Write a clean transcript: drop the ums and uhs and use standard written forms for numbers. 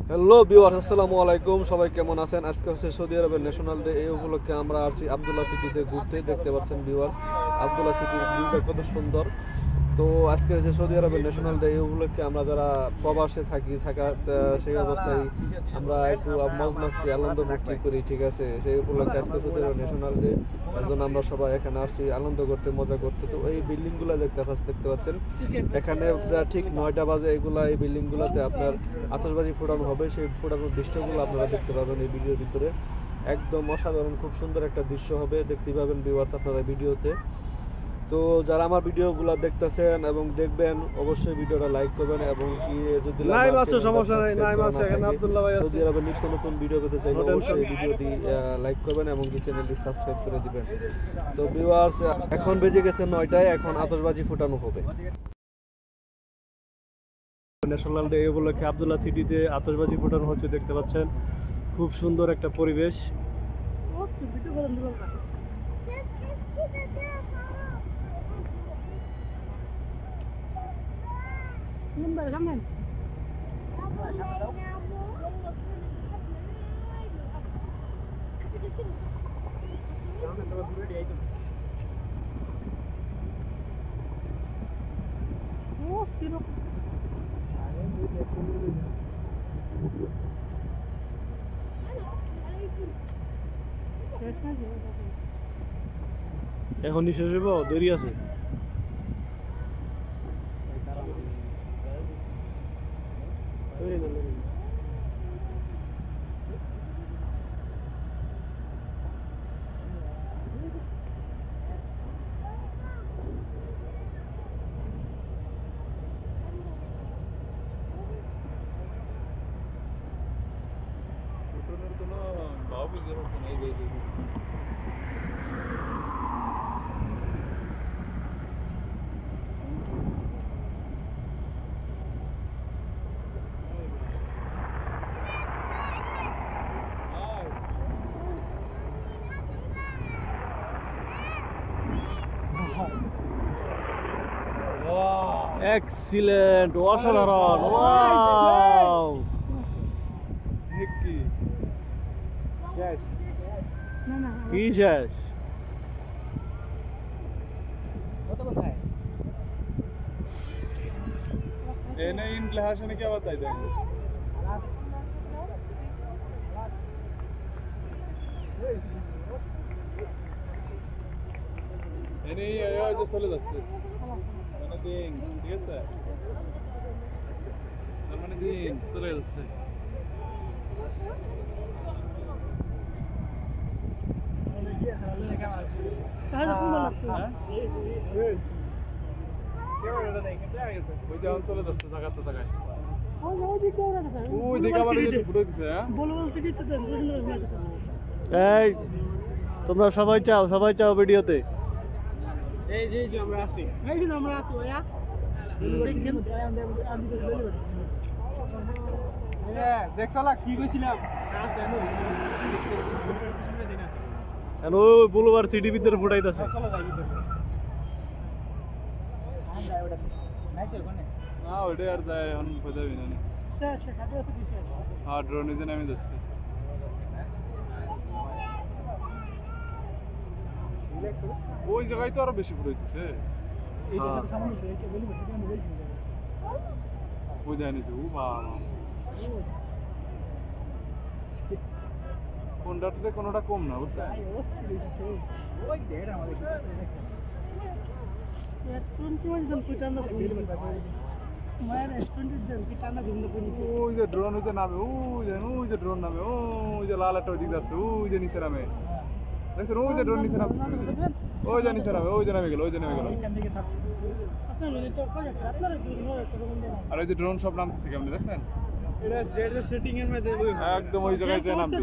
Hello viewers, আসসালামু আলাইকুম। সবাই কেমন আছেন? আজকে হচ্ছে সৌদি আরবের ন্যাশনাল ডে। এই উপলক্ষে আমরা আসছি আবদুল্লাহ সিটিতে ঘুরতে। দেখতে পাচ্ছেন ভিউয়ার্স, আবদুল্লাহ সিটির ভিউটা কত সুন্দর। তো আজকে হচ্ছে সৌদি আরবের ন্যাশনাল ডে। এই উপলক্ষে আমরা যারা প্রবাসে থাকা সেই অবস্থায় আমরা একটু মজ মাস্তি আনন্দ ফুর্তি করি, ঠিক আছে? সেই উপলক্ষে আজকে সৌদি আরবের ন্যাশনাল ডে, এর জন্য আমরা সবাই এখানে আসছি আনন্দ করতে, মজা করতে। তো এই বিল্ডিংগুলো দেখতে পাচ্ছেন, এখানে ঠিক 9টা বাজে এই বিল্ডিংগুলোতে আপনার আতশবাজি ফোটানো হবে। সেই ফোটানোর দৃশ্যগুলো আপনারা দেখতে পাবেন এই ভিডিওর ভিতরে। একদম অসাধারণ, খুব সুন্দর একটা দৃশ্য হবে, দেখতে পাবেন ভিউয়ার্স আপনারা ভিডিওতে। তো যারা আমার ভিডিওগুলো দেখতেছেন এবং দেখবেন, অবশ্যই ভিডিওটা লাইক করবেন এবং কি যদি সৌদি আরবের নিত্য নতুন ভিডিও পেতে চাইলে অবশ্যই ভিডিওটি লাইক করবেন এবং কি চ্যানেলটি সাবস্ক্রাইব করে দিবেন। তো ভিউয়ার্স, এখন বেজে গেছে 9টায়, এখন আতশবাজি ফোটানো হবে। ন্যাশনাল ডে উপলক্ষে আবদুল্লাহ সিটিতে আতশবাজি ফোটানো হচ্ছে, দেখতে পাচ্ছেন। খুব সুন্দর একটা পরিবেশ। এখন শেষ হইব, দেরি আছে। এক্সিলেন্ট, অসাধারণ। ওয়াও, কি শেষ? इन लिहाज ने क्या बताई देंगे? नहीं आया जो चले जाচ্ছে মানে দিন, ঠিক আছে? মানে দিন চলে যাচ্ছে। ওই যে চলে যাচ্ছে জায়গাতে জায়গায়। ওই দেখা বাড়ি ফুটো দিছে। এই তোমরা সবাই চাও ভিডিওতে। এই যে আমরা আছি, এই যে আমরা আছি ভাইয়া, দেখছেন? হ্যাঁ, দেখছলা কি কইছিলাম? আছে আমি বুলবার সিটি ভিতরে ফুটাইতাছে। চলো যাই ভিতরে। নাই চল কোনে? না ওইটা আর যায় এখন ফজাবি না। হ্যাঁ, ড্রোন এজে নামে যাচ্ছে। ওই জায়গায় তো আরো বেশি ফুটাইতেছে। ওই জানি তো, বাবা কোনটাতে কোনটা কম না, বুঝছেন? ওই যে ড্রোন ওই যে নামে, ওই যে ড্রোন নামে, ওই যে লাল একটা ওইদিকে যাচ্ছে, ওই যে নিচে নামে, দেখছেন? ওই যে ড্রোন নিচে নামতেছে, ওই যে নিচে নামে, ওই যে নেমে গেল। আর ওই যে ড্রোন সব নামতেছে কেমন, দেখছেন? এটা জেড সেটিং এর মধ্যে একদম ওই জায়গায় যে নামতে